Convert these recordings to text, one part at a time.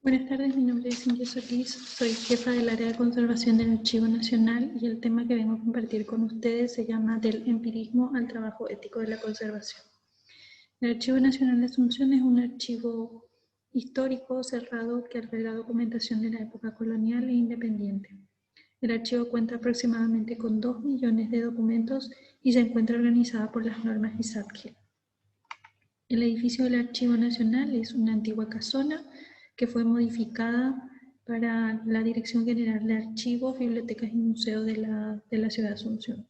Buenas tardes, mi nombre es Cintia Solís, soy jefa del área de conservación del Archivo Nacional y el tema que vengo a compartir con ustedes se llama Del empirismo al trabajo ético de la conservación. El Archivo Nacional de Asunción es un archivo histórico cerrado que alberga documentación de la época colonial e independiente. El archivo cuenta aproximadamente con 2 millones de documentos y se encuentra organizada por las normas ISATGEL. El edificio del Archivo Nacional es una antigua casona que fue modificada para la Dirección General de Archivos, Bibliotecas y Museos de la ciudad de Asunción.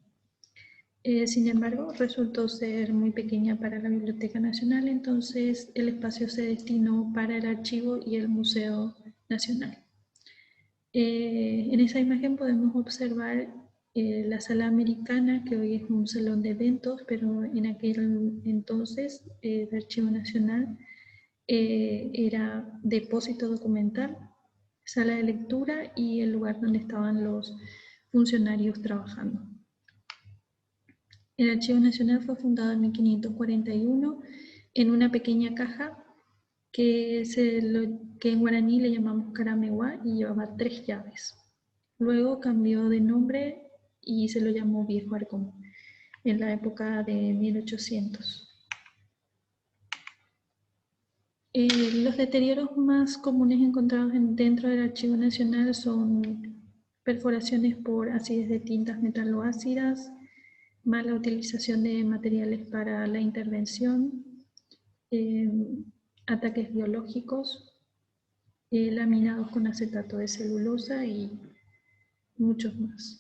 Sin embargo, resultó ser muy pequeña para la Biblioteca Nacional, entonces el espacio se destinó para el archivo y el Museo Nacional. En esa imagen podemos observar la sala americana, que hoy es un salón de eventos, pero en aquel entonces el Archivo Nacional era depósito documental, sala de lectura y el lugar donde estaban los funcionarios trabajando. El Archivo Nacional fue fundado en 1541 en una pequeña caja que en guaraní le llamamos Carameguá y llevaba 3 llaves. Luego cambió de nombre y se lo llamó Viejo Arcón en la época de 1800. Los deterioros más comunes encontrados dentro del Archivo Nacional son perforaciones por acidez de tintas metaloácidas, mala utilización de materiales para la intervención, ataques biológicos, laminados con acetato de celulosa y muchos más.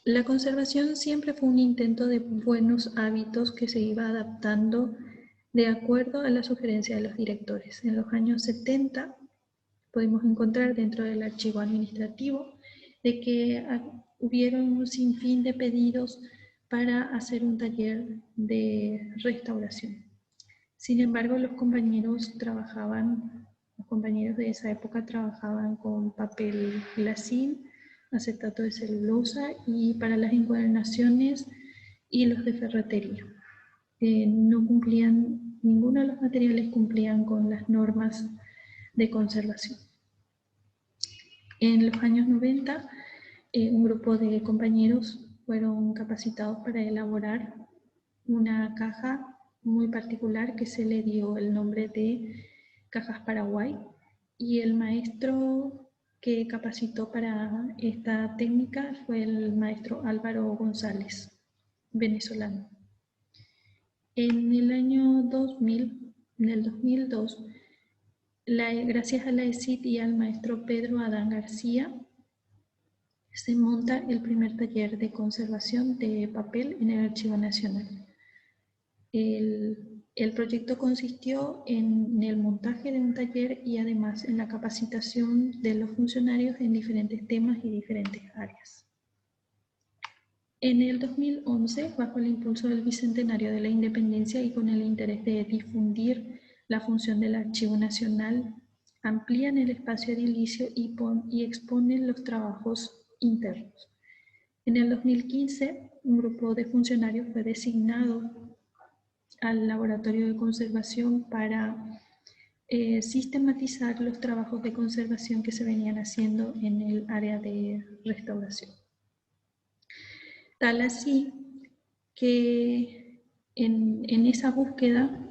La conservación siempre fue un intento de buenos hábitos que se iba adaptando de acuerdo a la sugerencia de los directores. En los años 70 podemos encontrar dentro del archivo administrativo de que hubieron un sinfín de pedidos para hacer un taller de restauración. Sin embargo, los compañeros de esa época trabajaban con papel glacín, acetato de celulosa y para las encuadernaciones hilos de ferretería. Ninguno de los materiales cumplían con las normas de conservación. En los años 90, un grupo de compañeros fueron capacitados para elaborar una caja muy particular que se le dio el nombre de Cajas Paraguay, y el maestro que capacitó para esta técnica fue el maestro Álvaro González, venezolano. En el año 2000, en el 2002, gracias a la ESIT y al maestro Pedro Adán García, se monta el primer taller de conservación de papel en el Archivo Nacional. El proyecto consistió en el montaje de un taller y además en la capacitación de los funcionarios en diferentes temas y diferentes áreas. En el 2011, bajo el impulso del Bicentenario de la Independencia y con el interés de difundir la función del Archivo Nacional, amplían el espacio edilicio y exponen los trabajos internos. En el 2015, un grupo de funcionarios fue designado al laboratorio de conservación para sistematizar los trabajos de conservación que se venían haciendo en el área de restauración. Tal así que en esa búsqueda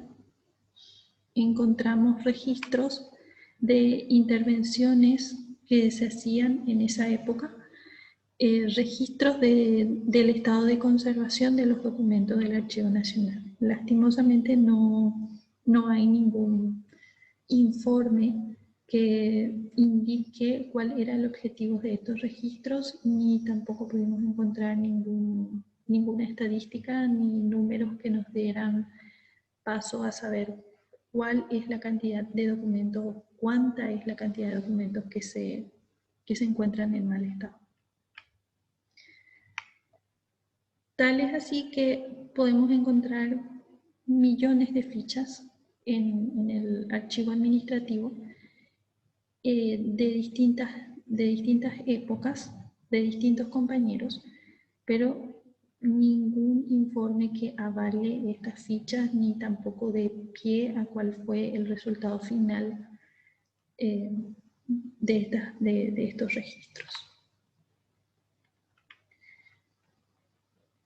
encontramos registros de intervenciones que se hacían en esa época, registros del estado de conservación de los documentos del Archivo Nacional. Lastimosamente no hay ningún informe que indique cuál era el objetivo de estos registros, ni tampoco pudimos encontrar ninguna estadística ni números que nos dieran paso a saber cuál es la cantidad de documentos, cuánta es la cantidad de documentos que se encuentran en mal estado. Tal es así que podemos encontrar millones de fichas en el archivo administrativo de distintas épocas, de distintos compañeros, pero ningún informe que avale estas fichas, ni tampoco de pie a cuál fue el resultado final de estos registros.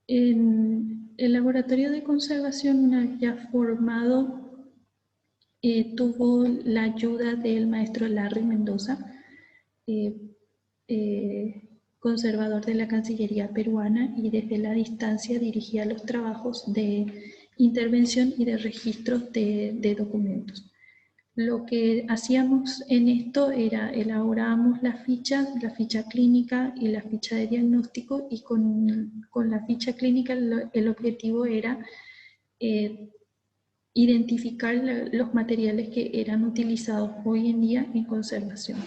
En el laboratorio de conservación, una vez ya formado, tuvo la ayuda del maestro Larry Mendoza, conservador de la Cancillería peruana, y desde la distancia dirigía los trabajos de intervención y de registros de documentos. Lo que hacíamos en esto era elaborábamos la ficha clínica y la ficha de diagnóstico, y con la ficha clínica el objetivo era identificar los materiales que eran utilizados hoy en día en conservación.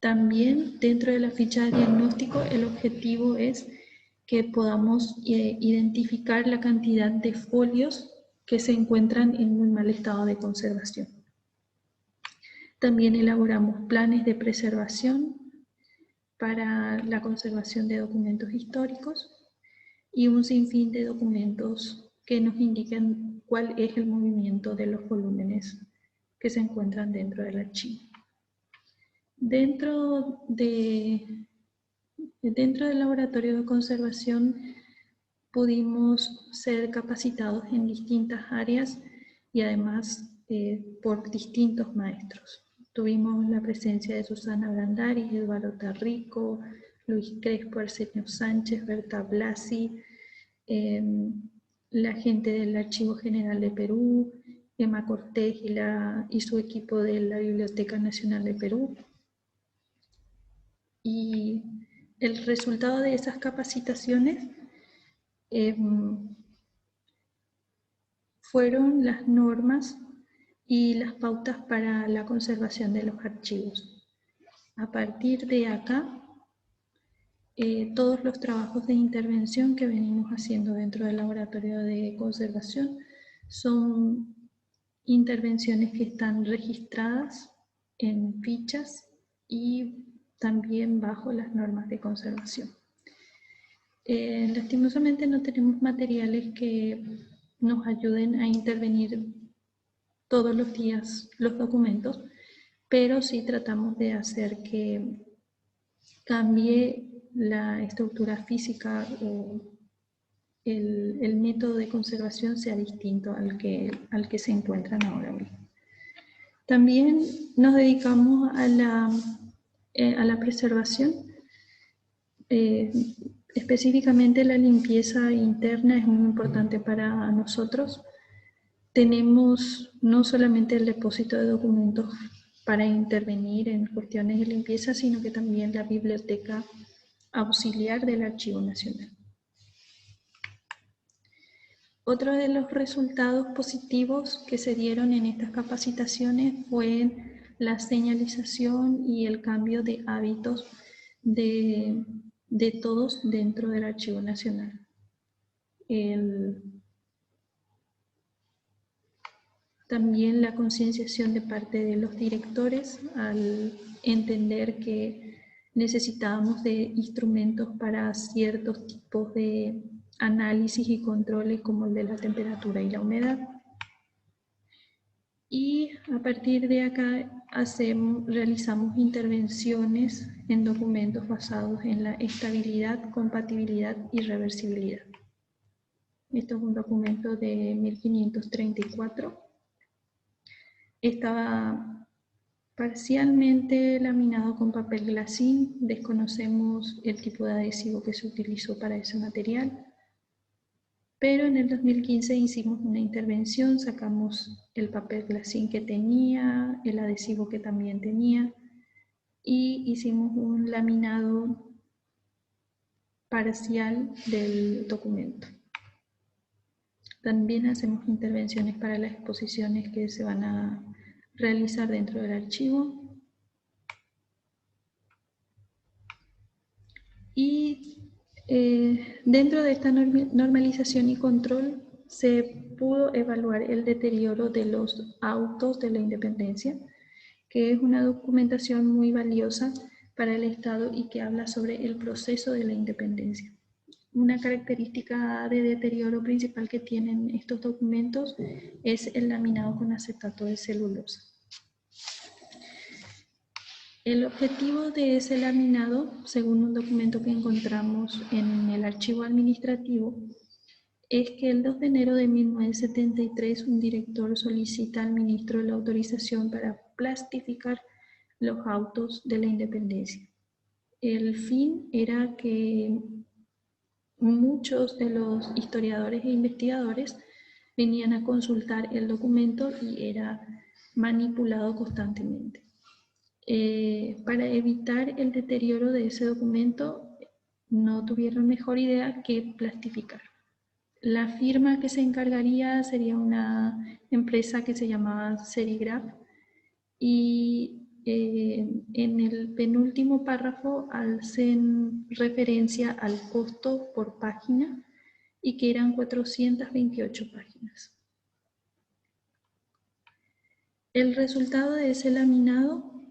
También dentro de la ficha de diagnóstico el objetivo es que podamos identificar la cantidad de folios que se encuentran en muy mal estado de conservación. También elaboramos planes de preservación para la conservación de documentos históricos y un sinfín de documentos que nos indican cuál es el movimiento de los volúmenes que se encuentran dentro del archivo. Dentro del laboratorio de conservación pudimos ser capacitados en distintas áreas y además por distintos maestros. Tuvimos la presencia de Susana Brandari, Eduardo Tarrico, Luis Crespo, Arsenio Sánchez, Berta Blasi, la gente del Archivo General de Perú, Emma Cortés y su equipo de la Biblioteca Nacional de Perú. Y el resultado de esas capacitaciones fueron las normas y las pautas para la conservación de los archivos. A partir de acá, todos los trabajos de intervención que venimos haciendo dentro del laboratorio de conservación son intervenciones que están registradas en fichas y también bajo las normas de conservación. Lastimosamente no tenemos materiales que nos ayuden a intervenir todos los días los documentos, pero sí tratamos de hacer que cambie la estructura física o el método de conservación sea distinto al que se encuentran ahora mismo. También nos dedicamos a la preservación. Específicamente la limpieza interna es muy importante para nosotros. Tenemos no solamente el depósito de documentos para intervenir en cuestiones de limpieza, sino que también la biblioteca auxiliar del Archivo Nacional. Otro de los resultados positivos que se dieron en estas capacitaciones fue la señalización y el cambio de hábitos de todos dentro del Archivo Nacional. También la concienciación de parte de los directores al entender que necesitábamos de instrumentos para ciertos tipos de análisis y controles como el de la temperatura y la humedad. Y a partir de acá realizamos intervenciones en documentos basados en la estabilidad, compatibilidad y reversibilidad. Esto es un documento de 1534. Estaba parcialmente laminado con papel glacín. Desconocemos el tipo de adhesivo que se utilizó para ese material. Pero en el 2015 hicimos una intervención, sacamos el papel glacín que tenía, el adhesivo que también tenía, y hicimos un laminado parcial del documento. También hacemos intervenciones para las exposiciones que se van a realizar dentro del archivo. Y dentro de esta normalización y control se pudo evaluar el deterioro de los autos de la independencia, que es una documentación muy valiosa para el Estado y que habla sobre el proceso de la independencia. Una característica de deterioro principal que tienen estos documentos es el laminado con acetato de celulosa. El objetivo de ese laminado, según un documento que encontramos en el archivo administrativo, es que el 2 de enero de 1973 un director solicita al ministro la autorización para plastificar los autos de la independencia. El fin era que muchos de los historiadores e investigadores venían a consultar el documento y era manipulado constantemente. Para evitar el deterioro de ese documento, no tuvieron mejor idea que plastificar. La firma que se encargaría sería una empresa que se llamaba Serigraph y en el penúltimo párrafo hacen referencia al costo por página y que eran 428 páginas. El resultado de ese laminado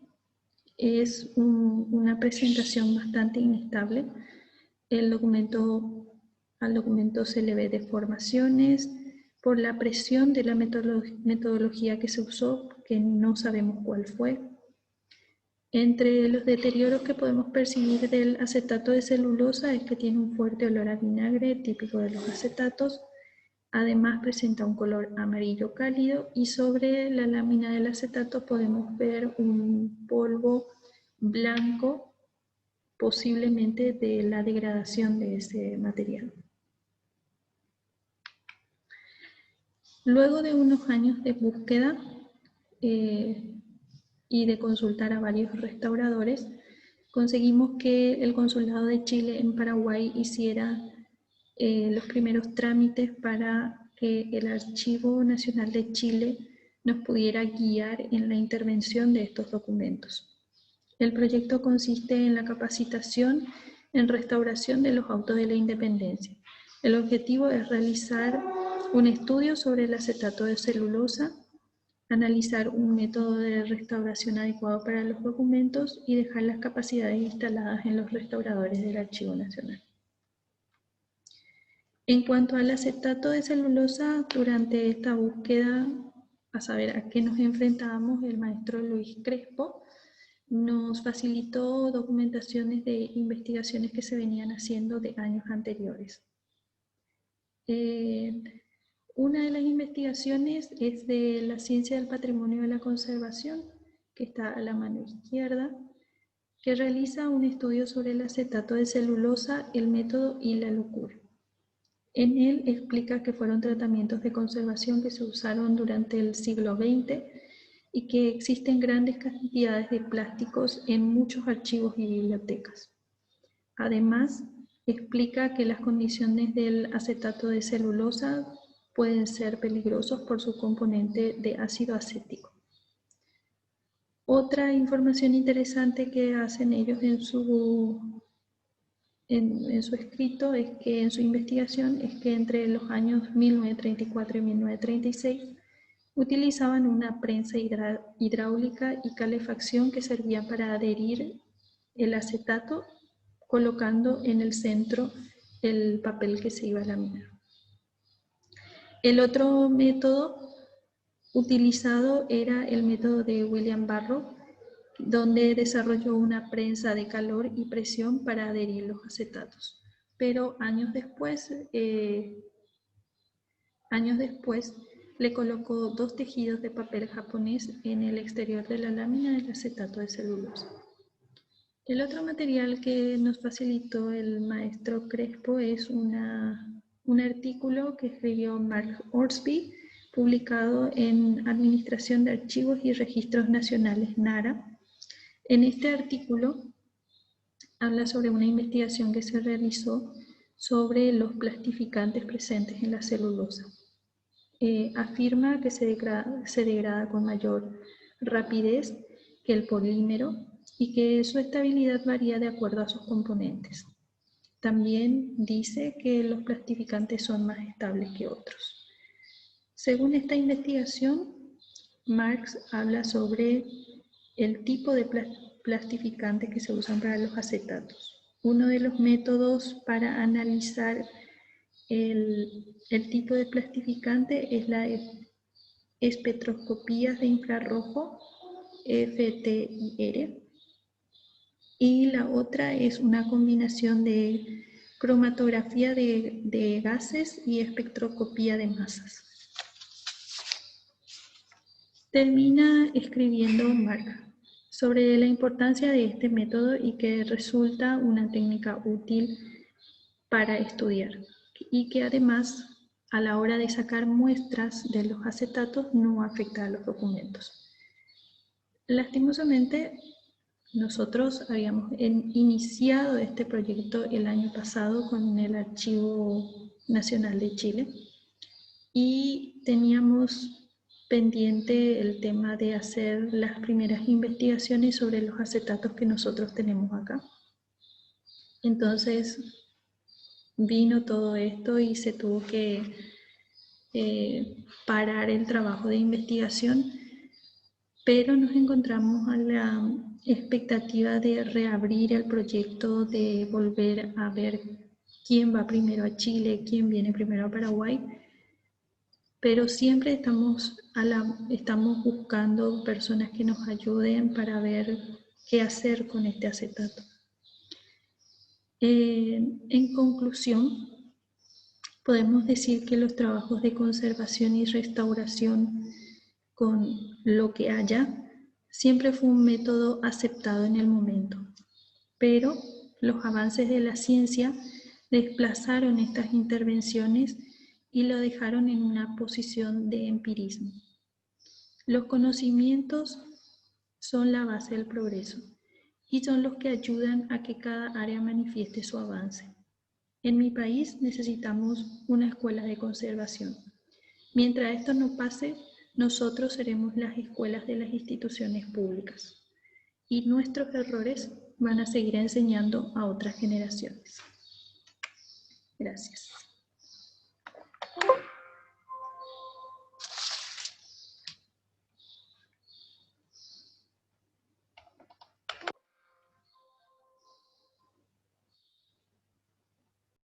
es una presentación bastante inestable. Al documento se le ve deformaciones por la presión de la metodología que se usó, que no sabemos cuál fue. Entre los deterioros que podemos percibir del acetato de celulosa es que tiene un fuerte olor a vinagre típico de los acetatos. Además presenta un color amarillo cálido y sobre la lámina del acetato podemos ver un polvo blanco, posiblemente de la degradación de ese material. Luego de unos años de búsqueda y de consultar a varios restauradores, conseguimos que el Consulado de Chile en Paraguay hiciera los primeros trámites para que el Archivo Nacional de Chile nos pudiera guiar en la intervención de estos documentos. El proyecto consiste en la capacitación en restauración de los autos de la independencia. El objetivo es realizar un estudio sobre el acetato de celulosa, analizar un método de restauración adecuado para los documentos y dejar las capacidades instaladas en los restauradores del Archivo Nacional. En cuanto al acetato de celulosa, durante esta búsqueda, a saber a qué nos enfrentábamos, el maestro Luis Crespo nos facilitó documentaciones de investigaciones que se venían haciendo de años anteriores. Una de las investigaciones es de la ciencia del patrimonio de la conservación, que está a la mano izquierda, que realiza un estudio sobre el acetato de celulosa, el método y la locura. En él explica que fueron tratamientos de conservación que se usaron durante el siglo XX y que existen grandes cantidades de plásticos en muchos archivos y bibliotecas. Además, explica que las condiciones del acetato de celulosa pueden ser peligrosos por su componente de ácido acético. Otra información interesante que hacen ellos en su escrito es que en su investigación es que entre los años 1934 y 1936 utilizaban una prensa hidráulica y calefacción que servía para adherir el acetato colocando en el centro el papel que se iba a laminar. El otro método utilizado era el método de William Barrow, donde desarrolló una prensa de calor y presión para adherir los acetatos. Pero años después le colocó 2 tejidos de papel japonés en el exterior de la lámina del acetato de celulosa. El otro material que nos facilitó el maestro Crespo es un artículo que escribió Mark Orsby, publicado en Administración de Archivos y Registros Nacionales, NARA. En este artículo habla sobre una investigación que se realizó sobre los plastificantes presentes en la celulosa. Afirma que se degrada con mayor rapidez que el polímero y que su estabilidad varía de acuerdo a sus componentes. También dice que los plastificantes son más estables que otros. Según esta investigación, Marx habla sobre el tipo de plastificantes que se usan para los acetatos. Uno de los métodos para analizar el tipo de plastificante es la espectroscopía de infrarrojo, FTIR, y la otra es una combinación de cromatografía de gases y espectroscopía de masas. Termina escribiendo Mark sobre la importancia de este método y que resulta una técnica útil para estudiar y que además a la hora de sacar muestras de los acetatos no afecta a los documentos. Lastimosamente, nosotros habíamos iniciado este proyecto el año pasado con el Archivo Nacional de Chile y teníamos pendiente el tema de hacer las primeras investigaciones sobre los acetatos que nosotros tenemos acá. Entonces vino todo esto y se tuvo que parar el trabajo de investigación, pero nos encontramos a la expectativa de reabrir el proyecto, de volver a ver quién va primero a Chile, quién viene primero a Paraguay, pero siempre estamos buscando personas que nos ayuden para ver qué hacer con este acetato. En conclusión, podemos decir que los trabajos de conservación y restauración con lo que haya siempre fue un método aceptado en el momento, pero los avances de la ciencia desplazaron estas intervenciones y lo dejaron en una posición de empirismo. Los conocimientos son la base del progreso y son los que ayudan a que cada área manifieste su avance. En mi país necesitamos una escuela de conservación. Mientras esto no pase, nosotros seremos las escuelas de las instituciones públicas y nuestros errores van a seguir enseñando a otras generaciones. Gracias.